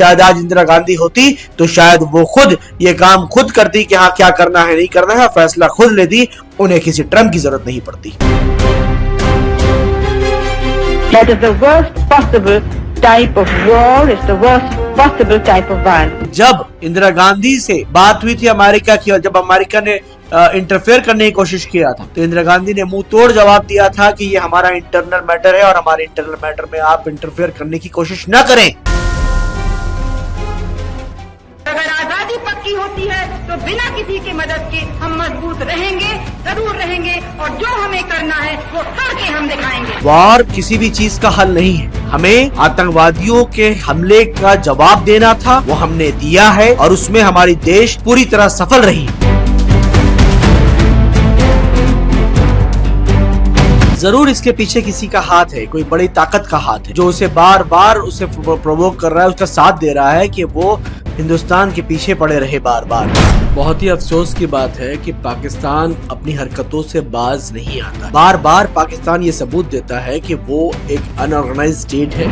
शायद आज इंदिरा गांधी होती तो शायद वो खुद ये काम खुद करती कि हाँ क्या करना है नहीं करना है, फैसला खुद लेती, उन्हें किसी ट्रम्प की जरूरत नहीं पड़ती। That is the worst possible type of war, is the worst possible type of violence. जब इंदिरा गांधी से बात हुई थी अमेरिका की और जब अमेरिका ने इंटरफेयर करने की कोशिश किया था तो इंदिरा गांधी ने मुंह तोड़ जवाब दिया था कि ये हमारा इंटरनल मैटर है और हमारे इंटरनल मैटर में आप इंटरफेयर करने की कोशिश न करें। अगर आजादी पक्की होती है तो बिना किसी की मदद के हम मजबूत रहेंगे, जरूर रहेंगे, और जो हमें करना है वो करके हम दिखाएंगे। वॉर किसी भी चीज का हल नहीं है, हमें आतंकवादियों के हमले का जवाब देना था, वो हमने दिया है और उसमें हमारी देश पूरी तरह सफल रही। जरूर इसके पीछे किसी का हाथ है, कोई बड़ी ताकत का हाथ है जो उसे बार बार उसे प्रोवोक कर रहा है, उसका साथ दे रहा है कि वो हिंदुस्तान के पीछे पड़े रहे बार बार। बहुत ही अफसोस की बात है कि पाकिस्तान अपनी हरकतों से बाज नहीं आता। बार बार पाकिस्तान ये सबूत देता है कि वो एक अनऑर्गेनाइज्ड स्टेट है।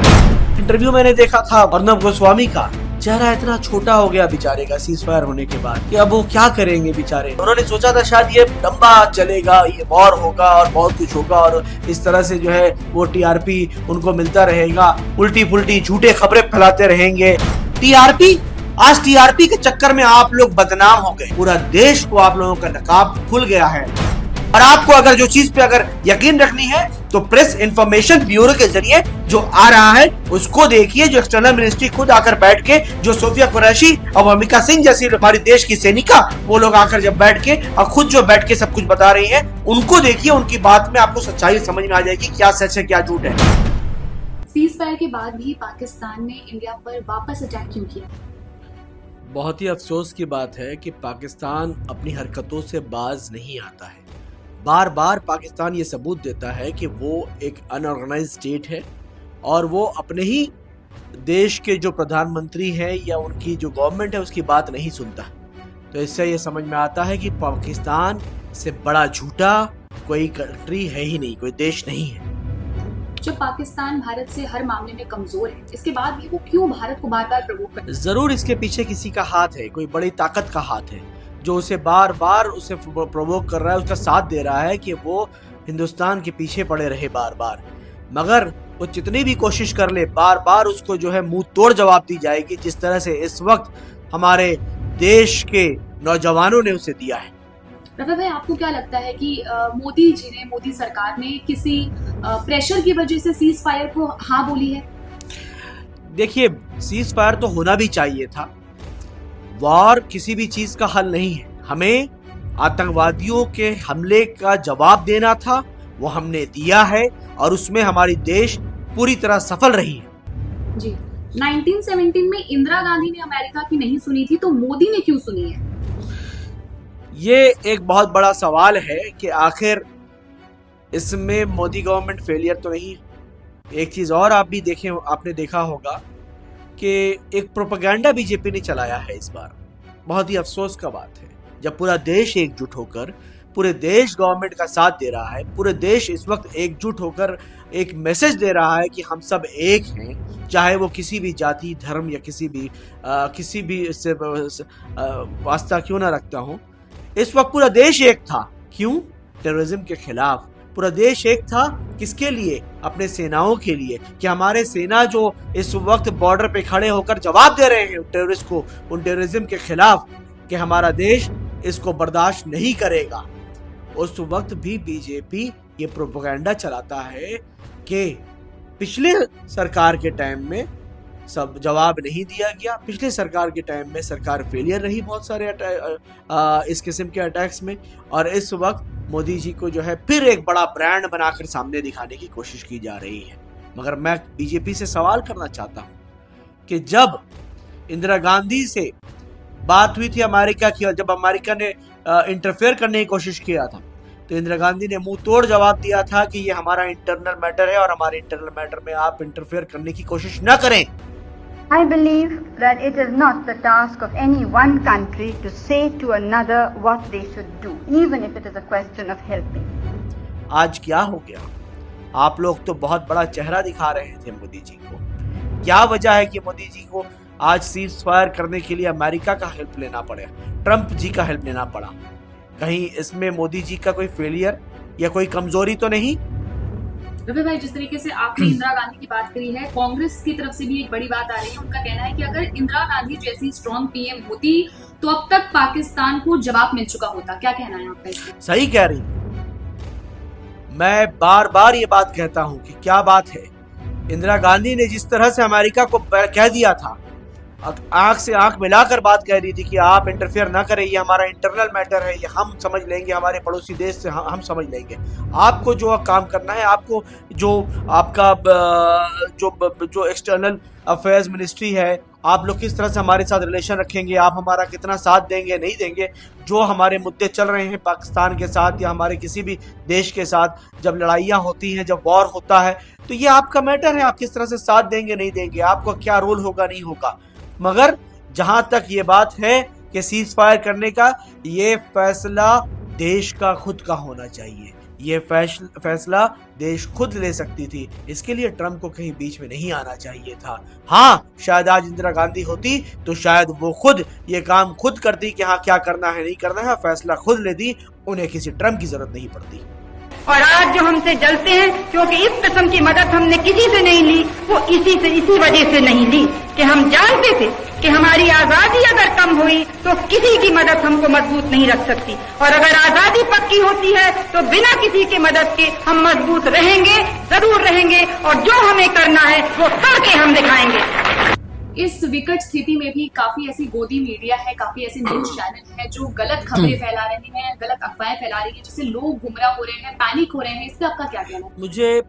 इंटरव्यू मैंने देखा था अर्नब गोस्वामी का, चेहरा इतना छोटा हो गया बेचारे का सीज फायर होने के बाद कि अब वो क्या करेंगे बेचारे। उन्होंने सोचा था शायद ये लंबा चलेगा, ये वॉर होगा और बहुत कुछ होगा और इस तरह से जो है वो टीआरपी उनको मिलता रहेगा, उल्टी पुल्टी झूठे खबरें फैलाते रहेंगे। टीआरपी, आज टीआरपी के चक्कर में आप लोग बदनाम हो गए, पूरा देश को आप लोगों का नकाब खुल गया है। और आपको अगर जो चीज पे अगर यकीन रखनी है तो प्रेस इंफॉर्मेशन ब्यूरो के जरिए जो आ रहा है उसको देखिए, जो एक्सटर्नल मिनिस्ट्री खुद आकर बैठ के, जो सोफिया कुरैशी और अमिका सिंह जैसी हमारी देश की सैनिका, वो लोग आकर जब बैठ के और खुद जो बैठ के सब कुछ बता रही हैं, उनको देखिए, उनकी बात में आपको सच्चाई समझ में आ जाएगी क्या सच है क्या झूठ है। सीज फायर के बाद भी पाकिस्तान ने इंडिया पर वापस अटैक क्यों किया? बहुत ही अफसोस की बात है कि पाकिस्तान अपनी हरकतों से बाज नहीं आता है। बार बार पाकिस्तान ये सबूत देता है कि वो एक अनऑर्गेनाइज्ड स्टेट है और वो अपने ही देश के जो प्रधानमंत्री हैं या उनकी जो गवर्नमेंट है उसकी बात नहीं सुनता। तो इससे ये समझ में आता है कि पाकिस्तान से बड़ा झूठा कोई कंट्री है ही नहीं, कोई देश नहीं है। जब पाकिस्तान भारत से हर मामले में कमजोर है, इसके बाद भी वो क्यों भारत को बार बार प्रोवोक करता है? जरूर इसके पीछे किसी का हाथ है, कोई बड़ी ताकत का हाथ है जो उसे बार बार उसे प्रोवोक कर रहा है, उसका साथ दे रहा है कि वो हिंदुस्तान के पीछे पड़े रहे बार बार। मगर वो जितनी भी कोशिश कर ले, बार बार उसको जो है मुंह तोड़ जवाब दी जाएगी, जिस तरह से इस वक्त हमारे देश के नौजवानों ने उसे दिया है। रफा भाई, आपको क्या लगता है कि मोदी जी ने, मोदी सरकार ने किसी प्रेशर की वजह से सीज फायर को हाँ बोली है? देखिए, सीज फायर तो होना भी चाहिए था। वॉर किसी भी चीज का हल नहीं है, हमें आतंकवादियों के हमले का जवाब देना था, वो हमने दिया है और उसमें हमारी देश पूरी तरह सफल रही है। जी, 1917 में इंदिरा गांधी ने अमेरिका की नहीं सुनी थी, तो मोदी ने क्यों सुनी है? ये एक बहुत बड़ा सवाल है कि आखिर इसमें मोदी गवर्नमेंट फेलियर तो नहीं है। एक चीज और आप भी देखें, आपने देखा होगा कि एक प्रोपेगेंडा बीजेपी ने चलाया है इस बार। बहुत ही अफसोस का बात है, जब पूरा देश एकजुट होकर, पूरे देश गवर्नमेंट का साथ दे रहा है, पूरे देश इस वक्त एकजुट होकर एक मैसेज दे रहा है कि हम सब एक हैं, चाहे वो किसी भी जाति, धर्म या किसी भी इससे वास्ता क्यों ना रखता हो। इस वक्त पूरा देश एक था, क्यों? टेररिज्म के खिलाफ पूरा देश एक था। किसके लिए? अपने सेनाओं के लिए, कि हमारे सेना जो इस वक्त बॉर्डर पे खड़े होकर जवाब दे रहे हैं टेररिस्ट को, उन टेररिज्म के खिलाफ, कि हमारा देश इसको बर्दाश्त नहीं करेगा। उस वक्त भी बीजेपी ये प्रोपेगेंडा चलाता है कि पिछले सरकार के टाइम में सब जवाब नहीं दिया गया, पिछले सरकार के टाइम में सरकार फेलियर रही बहुत सारे इस किस्म के अटैक्स में, और इस वक्त मोदी जी को जो है फिर एक बड़ा ब्रांड बनाकर सामने दिखाने की कोशिश की जा रही है। मगर मैं बीजेपी से सवाल करना चाहता हूं कि जब इंदिरा गांधी से बात हुई थी अमेरिका की और जब अमेरिका ने इंटरफेयर करने की कोशिश किया था तो इंदिरा गांधी ने मुंह तोड़ जवाब दिया था कि ये हमारा इंटरनल मैटर है और हमारे इंटरनल मैटर में आप इंटरफेयर करने की कोशिश न करें। I believe that it is not the task of any one country to say to another what they should do, even if it is a question of helping. आज क्या हो गया? आप लोग तो बहुत बड़ा चेहरा दिखा रहे थे मोदी जी को। क्या वजह है कि मोदी जी को आज सीज फायर करने के लिए अमेरिका का हेल्प लेना पड़े, ट्रंप जी का हेल्प लेना पड़ा। कहीं इसमें मोदी जी का कोई फेलियर या कोई कमजोरी तो नहीं? रवि भाई, जिस तरीके से आपने इंदिरा गांधी की बात करी है, कांग्रेस की तरफ से भी एक बड़ी बात आ रही है। उनका कहना है कि अगर इंदिरा गांधी जैसी स्ट्रॉन्ग पीएम होती तो अब तक पाकिस्तान को जवाब मिल चुका होता। क्या कहना है आपका इसमें? सही कह रही है। मैं बार बार ये बात कहता हूं कि क्या बात है, इंदिरा गांधी ने जिस तरह से अमेरिका को कह दिया था, आंख से आंख मिलाकर बात कह रही थी कि आप इंटरफेयर ना करें, ये हमारा इंटरनल मैटर है, ये हम समझ लेंगे, हमारे पड़ोसी देश से हम समझ लेंगे। आपको जो काम करना है, आपको जो आपका जो एक्सटर्नल अफेयर्स मिनिस्ट्री है, आप लोग किस तरह से हमारे साथ रिलेशन रखेंगे, आप हमारा कितना साथ देंगे नहीं देंगे, जो हमारे मुद्दे चल रहे हैं पाकिस्तान के साथ या हमारे किसी भी देश के साथ, जब लड़ाइयाँ होती हैं, जब वॉर होता है, तो ये आपका मैटर है, आप किस तरह से साथ देंगे नहीं देंगे, आपका क्या रोल होगा नहीं होगा। मगर जहां तक ये बात है कि सीज फायर करने का, ये फैसला देश का खुद का होना चाहिए। ये फैसला देश खुद ले सकती थी, इसके लिए ट्रंप को कहीं बीच में नहीं आना चाहिए था। हाँ, शायद आज इंदिरा गांधी होती तो शायद वो खुद ये काम खुद करती कि हाँ क्या करना है नहीं करना है, फैसला खुद लेती, उन्हें किसी ट्रंप की जरूरत नहीं पड़ती। और आज जो हमसे जलते हैं क्योंकि इस किस्म की मदद हमने किसी से नहीं ली, वो इसी वजह से नहीं ली कि हम जानते थे कि हमारी आजादी अगर कम हुई तो किसी की मदद हमको मजबूत नहीं रख सकती, और अगर आजादी पक्की होती है तो बिना किसी के मदद के हम मजबूत रहेंगे, जरूर रहेंगे, और जो हमें करना है वो करके हम दिखाएंगे। इस विकट स्थिति में भी काफी ऐसी गोदी मीडिया है, काफी ऐसे न्यूज चैनल है जो गलत खबरें फैला रहे हैं, गलत अफवाहें फैला रही है, जिससे लोग गुमराह हो रहे हैं, पैनिक हो रहे हैं। इस पे आपका क्या कहना है? मुझे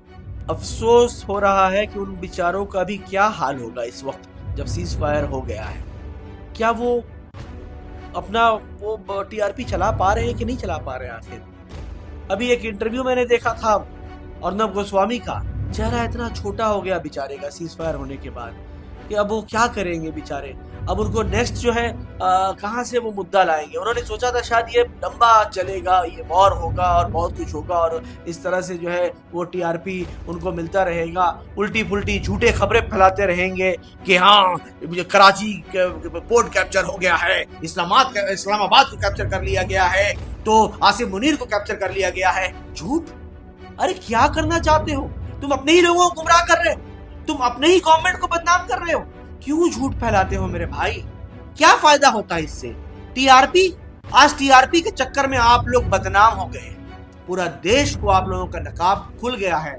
अफसोस हो रहा है कि उन बेचारों का भी क्या हाल होगा इस वक्त जब सीज फायर हो गया है। क्या वो अपना वो टीआरपी चला पा रहे हैं कि नहीं चला पा रहे हैं? आखिर अभी एक इंटरव्यू मैंने देखा था अर्नब गोस्वामी का, चेहरा इतना छोटा हो गया बेचारे का सीज फायर होने के बाद कि अब वो क्या करेंगे बेचारे। अब उनको नेक्स्ट जो है कहाँ से वो मुद्दा लाएंगे। उन्होंने सोचा था शायद ये लंबा चलेगा, ये वॉर होगा और बहुत कुछ होगा और इस तरह से जो है वो टीआरपी उनको मिलता रहेगा, उल्टी पुल्टी झूठे खबरें फैलाते रहेंगे कि हाँ कराची पोर्ट कैप्चर हो गया है, इस्लामाबाद को कैप्चर कर लिया गया है, तो आसिफ मुनीर को कैप्चर कर लिया गया है। झूठ! अरे क्या करना चाहते हो तुम? अपने ही लोगों को गुमराह कर रहे हो, तुम अपने ही गवर्नमेंट को बदनाम कर रहे हो। क्यों झूठ फैलाते हो मेरे भाई? क्या फायदा होता है इससे? टीआरपी, आज टीआरपी के चक्कर में आप लोग बदनाम हो गए, पूरा देश को आप लोगों का नकाब खुल गया है,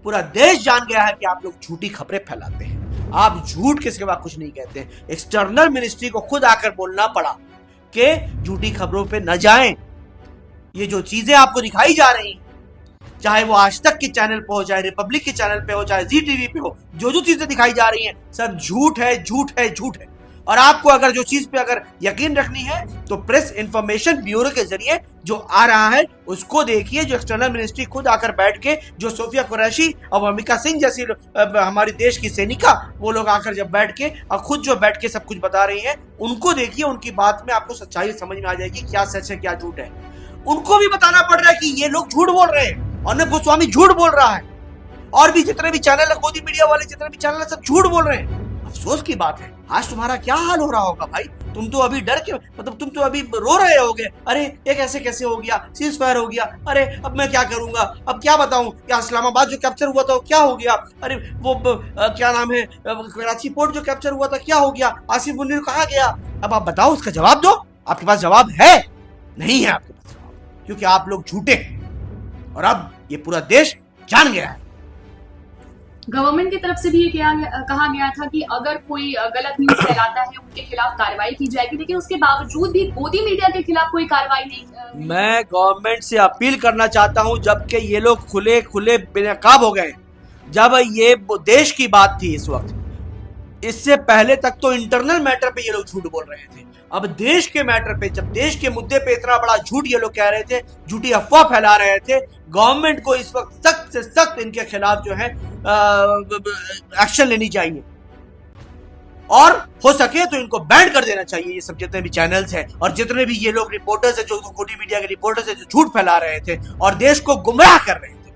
पूरा देश जान गया है कि आप लोग झूठी खबरें फैलाते हैं। आप झूठ के सिवा कुछ नहीं कहते। एक्सटर्नल मिनिस्ट्री को खुद आकर बोलना पड़ा कि झूठी खबरों पे न जाएं। ये जो चीजें आपको दिखाई जा रही, चाहे वो आज तक के चैनल पे हो, चाहे रिपब्लिक के चैनल पे हो, चाहे जी टीवी पे हो, जो चीजें दिखाई जा रही हैं सब झूठ है, झूठ है, झूठ है। और आपको अगर जो चीज पे अगर यकीन रखनी है तो प्रेस इंफॉर्मेशन ब्यूरो के जरिए जो आ रहा है उसको देखिए, जो एक्सटर्नल मिनिस्ट्री खुद आकर बैठ के, जो सोफिया कुरैशी और अमिका सिंह जैसी हमारी देश की सैनिका, वो लोग आकर जब बैठ के और खुद जो बैठ के सब कुछ बता रही हैं, उनको देखिए, उनकी बात में आपको सच्चाई समझ में आ जाएगी क्या सच है क्या झूठ है। उनको भी बताना पड़ रहा है कि ये लोग झूठ बोल रहे हैं, अर्नब गोस्वामी झूठ बोल रहा है, और भी जितने भी चैनल है, गोदी मीडिया वाले जितने भी चैनल है, सब झूठ बोल रहे हैं। अफसोस की बात है, आज तुम्हारा क्या हाल हो रहा होगा भाई? तुम तो अभी डर के, मतलब तुम तो अभी रो रहे होगे, अरे ये कैसे हो गया, सीज फायर हो गया, अरे अब मैं क्या करूंगा, अब क्या बताऊं, क्या इस्लामाबाद जो कैप्चर हुआ था वो क्या हो गया, अरे वो क्या नाम है कराची पोर्ट जो कैप्चर हुआ था क्या हो गया, आसिफ मुनीर कहाँ गया? अब आप बताओ, उसका जवाब दो। आपके पास जवाब है? नहीं है आपके पास जवाब, क्योंकि आप लोग झूठे हैं और अब ये पूरा देश जान गया है। गवर्नमेंट की तरफ से भी ये कहा गया था कि अगर कोई गलत न्यूज फैलाता है उनके खिलाफ कार्रवाई की जाएगी, लेकिन उसके बावजूद भी गोदी मीडिया के खिलाफ कोई कार्रवाई नहीं। मैं गवर्नमेंट से अपील करना चाहता हूं, जबकि ये लोग खुले बेनकाब हो गए, जब ये देश की बात थी इस वक्त, इससे पहले तक तो इंटरनल मैटर पे ये लोग झूठ बोल रहे थे, अब देश के मैटर पे, जब देश के मुद्दे पे इतना बड़ा झूठ ये लोग कह रहे थे, झूठी अफवाह फैला रहे थे, गवर्नमेंट को इस वक्त सख्त से सख्त इनके खिलाफ जो है एक्शन लेनी चाहिए, और हो सके तो इनको बैन कर देना चाहिए। ये सब जितने भी चैनल्स हैं और जितने भी ये लोग रिपोर्टर्स हैं, जो गोदी मीडिया के रिपोर्टर्स हैं, जो झूठ फैला रहे थे और देश को गुमराह कर रहे थे,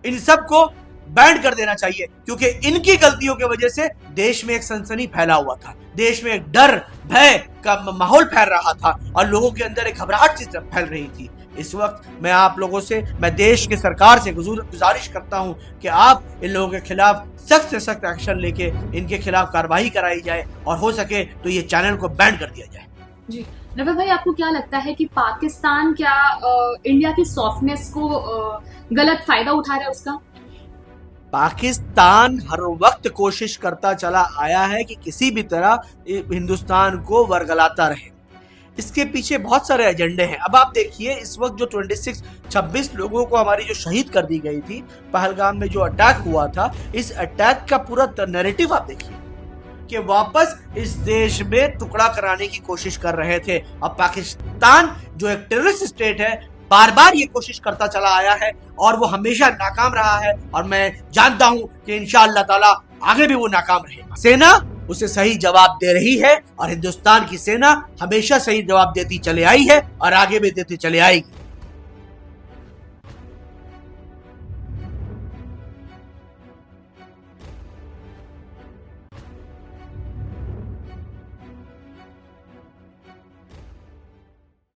इन सब को बैंड कर देना चाहिए, क्योंकि इनकी गलतियों की वजह से देश में एक सनसनी फैला हुआ था, देश में एक डर भय का माहौल फैल रहा था और लोगों के अंदर एक घबराहट सी फैल रही थी। इस वक्त मैं आप लोगों से, मैं देश की सरकार से गुजारिश करता हूं कि आप इन लोगों के खिलाफ सख्त से सख्त एक्शन लेके इनके खिलाफ कार्रवाई कराई जाए और हो सके तो ये चैनल को बैन कर दिया जाए। जी रवि भाई, आपको क्या लगता है कि पाकिस्तान क्या इंडिया की सॉफ्टनेस को गलत फायदा उठा रहा है उसका? पाकिस्तान हर वक्त कोशिश करता चला आया है कि किसी भी तरह हिंदुस्तान को वर्गलाता रहे। इसके पीछे बहुत सारे एजेंडे हैं। अब आप देखिए, इस वक्त जो 26 लोगों को हमारी जो शहीद कर दी गई थी पहलगाम में, जो अटैक हुआ था, इस अटैक का पूरा नैरेटिव आप देखिए कि वापस इस देश में टुकड़ा कराने की कोशिश कर रहे थे। अब पाकिस्तान जो एक टेररिस्ट स्टेट है, बार बार ये कोशिश करता चला आया है और वो हमेशा नाकाम रहा है और मैं जानता हूं कि इंशाअल्लाह ताला आगे भी वो नाकाम रहेगा। सेना उसे सही जवाब दे रही है और हिंदुस्तान की सेना हमेशा सही जवाब देती चले आई है और आगे भी देती चले आएगी।